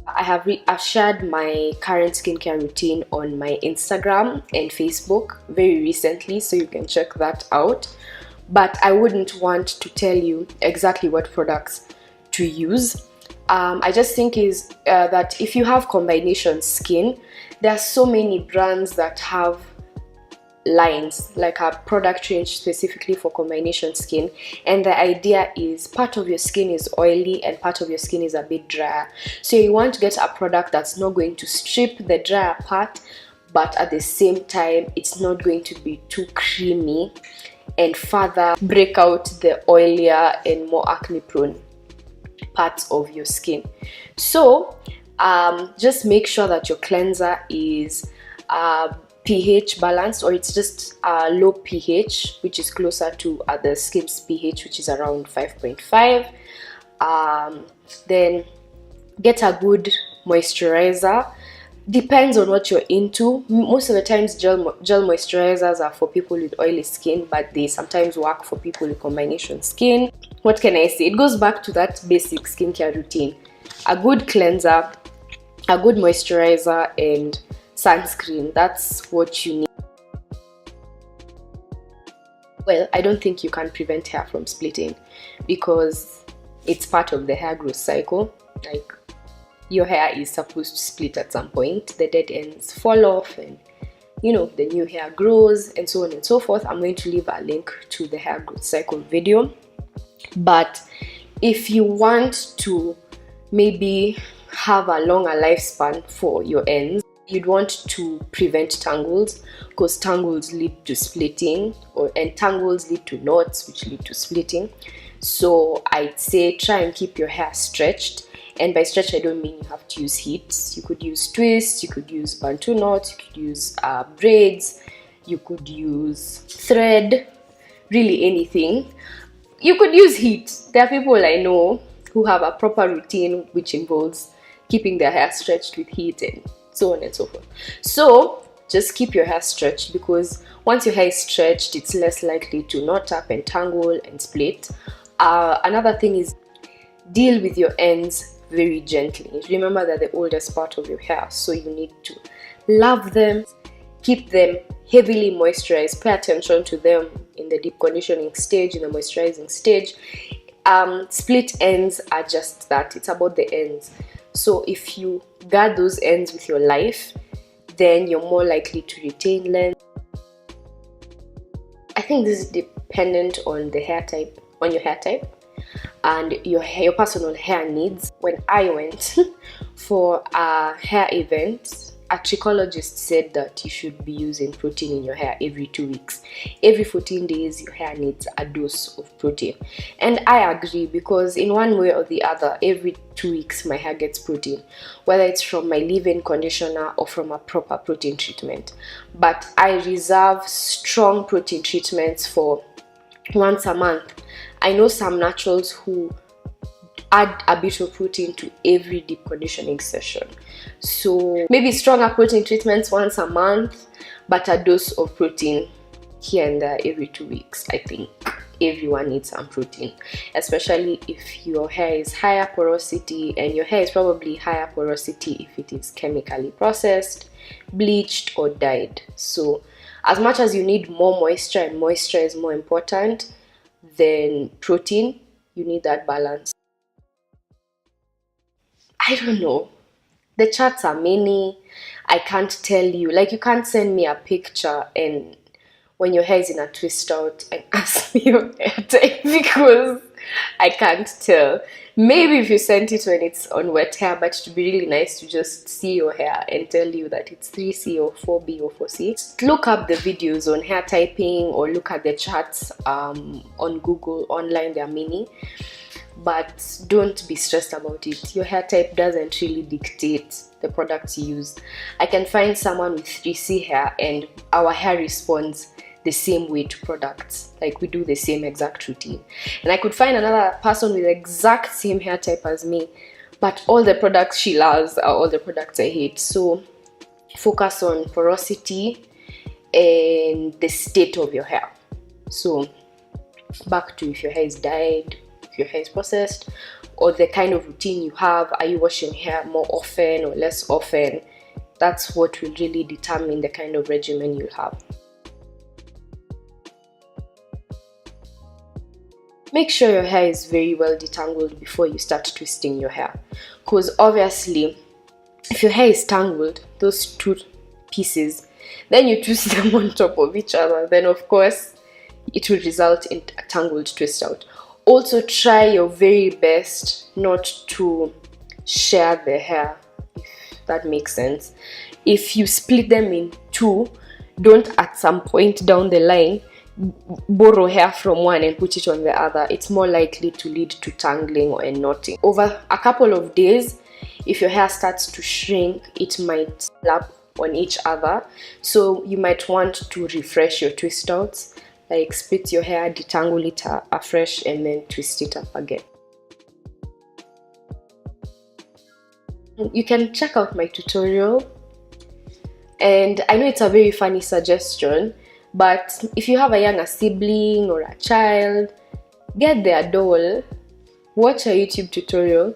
I've shared my current skincare routine on my Instagram and Facebook very recently, so you can check that out. But I wouldn't want to tell you exactly what products to use. I just think that if you have combination skin, there are so many brands that have lines, like a product range specifically for combination skin, and the idea is part of your skin is oily and part of your skin is a bit drier, so you want to get a product that's not going to strip the drier part, but at the same time it's not going to be too creamy and further break out the oilier and more acne prone parts of your skin. So just make sure that your cleanser is pH balanced, or it's just low pH, which is closer to the skin's pH, which is around 5.5. Then get a good moisturizer. Depends on what you're into. Most of the times gel moisturizers are for people with oily skin, but they sometimes work for people with combination skin. What can I say? It goes back to that basic skincare routine: a good cleanser, a good moisturizer, and sunscreen. That's what you need. Well, I don't think you can prevent hair from splitting because it's part of the hair growth cycle. Like, your hair is supposed to split at some point. The dead ends fall off and the new hair grows, and so on and so forth. I'm going to leave a link to the hair growth cycle video. But if you want to maybe have a longer lifespan for your ends, you'd want to prevent tangles, because tangles lead to splitting, and tangles lead to knots, which lead to splitting. So I'd say try and keep your hair stretched, and by stretch I don't mean you have to use heat. You could use twists, you could use bantu knots, you could use braids, you could use thread, really anything. You could use heat. There are people I know who have a proper routine which involves keeping their hair stretched with heat and so on and so forth. So just keep your hair stretched, because once your hair is stretched, it's less likely to knot up and tangle and split. Another thing is, deal with your ends very gently. Remember that the oldest part of your hair, so you need to love them, keep them heavily moisturized, pay attention to them in the deep conditioning stage, in the moisturizing stage. Split ends are just that. It's about the ends. So if you guard those ends with your life, then you're more likely to retain length. I think this is dependent on the hair type, on your hair type and your personal hair needs. When I went for a hair event, a trichologist said that you should be using protein in your hair every 2 weeks. Every 14 days your hair needs a dose of protein, and I agree, because in one way or the other, every 2 weeks my hair gets protein, whether it's from my leave-in conditioner or from a proper protein treatment. But I reserve strong protein treatments for once a month. I know some naturals who add a bit of protein to every deep conditioning session. So maybe stronger protein treatments once a month, but a dose of protein here and there every 2 weeks. I think everyone needs some protein, especially if your hair is higher porosity, and your hair is probably higher porosity if it is chemically processed, bleached, or dyed. So as much as you need more moisture, and moisture is more important than protein, you need that balance. I don't know. The charts are many. I can't tell you. Like, you can't send me a picture and when your hair is in a twist out and ask me your hair type, because I can't tell. Maybe if you sent it when it's on wet hair, but it would be really nice to just see your hair and tell you that it's 3C or 4B or 4C. Look up the videos on hair typing, or look at the charts on Google. Online, there are many. But don't be stressed about it. Your hair type doesn't really dictate the products you use. I can find someone with 3C hair and our hair responds the same way to products. Like, we do the same exact routine. And I could find another person with the exact same hair type as me, but all the products she loves are all the products I hate. So focus on porosity and the state of your hair. So back to if your hair is dyed, your hair is processed, or the kind of routine you have. Are you washing hair more often or less often? That's what will really determine the kind of regimen you'll have. Make sure your hair is very well detangled before you start twisting your hair, because obviously if your hair is tangled, those two pieces, then you twist them on top of each other, then of course it will result in a tangled twist out. Also, try your very best not to share the hair, if that makes sense. If you split them in two, don't at some point down the line borrow hair from one and put it on the other. It's more likely to lead to tangling or knotting. Over a couple of days, if your hair starts to shrink, it might slap on each other, so you might want to refresh your twist outs, like split your hair, detangle it afresh, and then twist it up again. You can check out my tutorial, and I know it's a very funny suggestion, but if you have a younger sibling or a child, get their doll, watch a YouTube tutorial,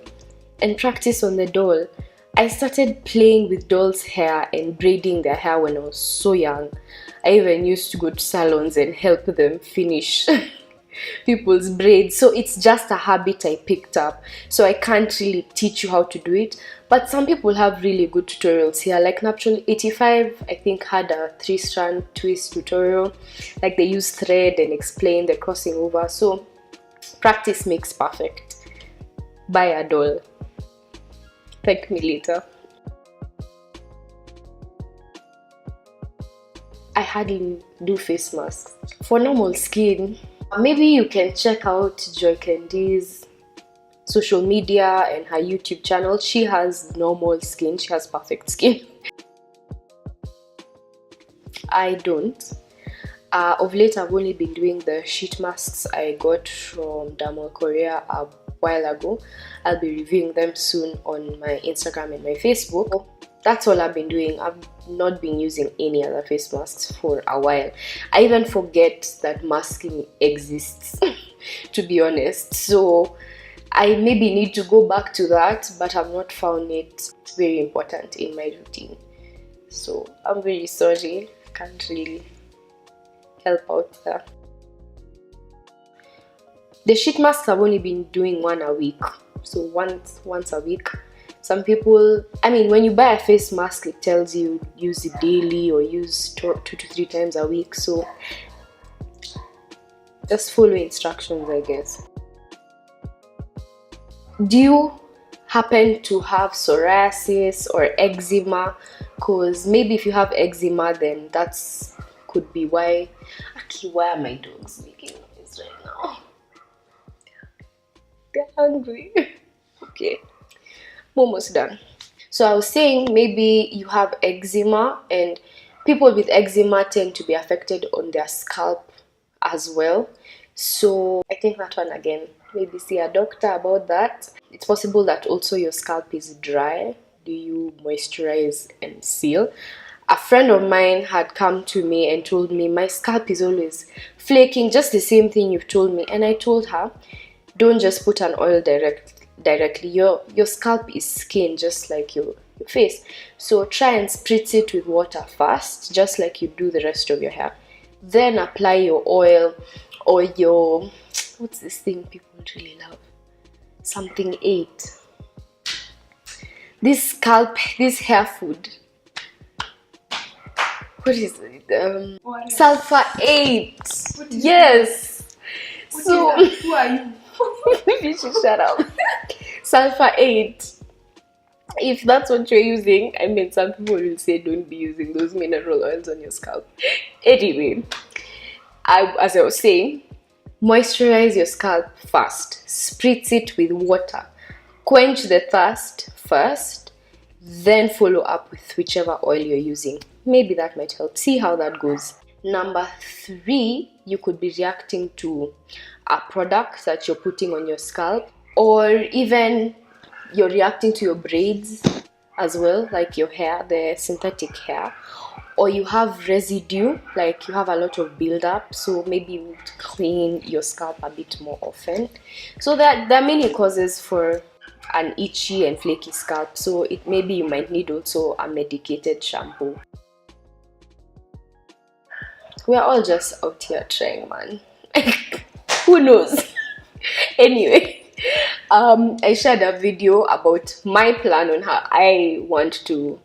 and practice on the doll. I started playing with dolls' hair and braiding their hair when I was so young. I even used to go to salons and help them finish people's braids. So it's just a habit I picked up. So I can't really teach you how to do it. But some people have really good tutorials here. Like Natural 85, I think, had a 3-strand twist tutorial. Like they use thread and explain the crossing over. So practice makes perfect. Buy a doll. Thank me later. I hardly do face masks. For normal skin, maybe you can check out Joy Candy's social media and her YouTube channel. She has normal skin, she has perfect skin. I don't. Of late, I've only been doing the sheet masks I got from Dermal Korea a while ago. I'll be reviewing them soon on my Instagram and my Facebook. That's all I've been doing. I've not been using any other face masks for a while. I even forget that masking exists, to be honest. So I maybe need to go back to that, but I've not found it very important in my routine. So I'm very sorry. Can't really help out there. The sheet masks I've only been doing one a week. So once a week. Some people, I mean, when you buy a face mask, it tells you use it daily or use 2 to 3 times a week. So just follow instructions, I guess. Do you happen to have psoriasis or eczema? Because maybe if you have eczema, then that's could be why. Actually, why are my dogs making noise right now? They're hungry. Okay. Almost done. So I was saying maybe you have eczema, and people with eczema tend to be affected on their scalp as well. So I think that one again, maybe see a doctor about that. It's possible that also your scalp is dry. Do you moisturize and seal? A friend of mine had come to me and told me my scalp is always flaking, just the same thing you've told me. And I told her, don't just put an oil directly. Your scalp is skin just like your face, so try and spritz it with water first, just like you do the rest of your hair. Then apply your oil or your, what's this thing people really love, something 8, this hair food, what is it, sulfur 8. Yes. So who are you? Maybe you should shut up. Sulfur 8. If that's what you're using, I mean, some people will say don't be using those mineral oils on your scalp. Anyway, as I was saying, moisturize your scalp first. Spritz it with water. Quench the thirst first, then follow up with whichever oil you're using. Maybe that might help. See how that goes. Number 3, you could be reacting to a product that you're putting on your scalp, or even you're reacting to your braids as well, like your hair, the synthetic hair, or you have residue, like you have a lot of buildup, so maybe you would clean your scalp a bit more often. So there are many causes for an itchy and flaky scalp, so maybe you might need also a medicated shampoo. We're all just out here trying, man. Who knows? Anyway, I shared a video about my plan on how I want to,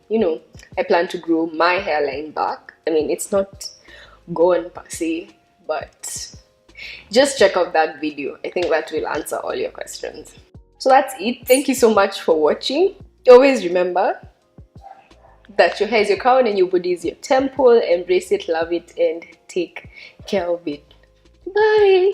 I plan to grow my hairline back. I mean, it's not gone per se, but just check out that video. I think that will answer all your questions. So that's it. Thank you so much for watching. Always remember that your hair is your crown and your body is your temple. Embrace it, love it, and take care of it. Bye.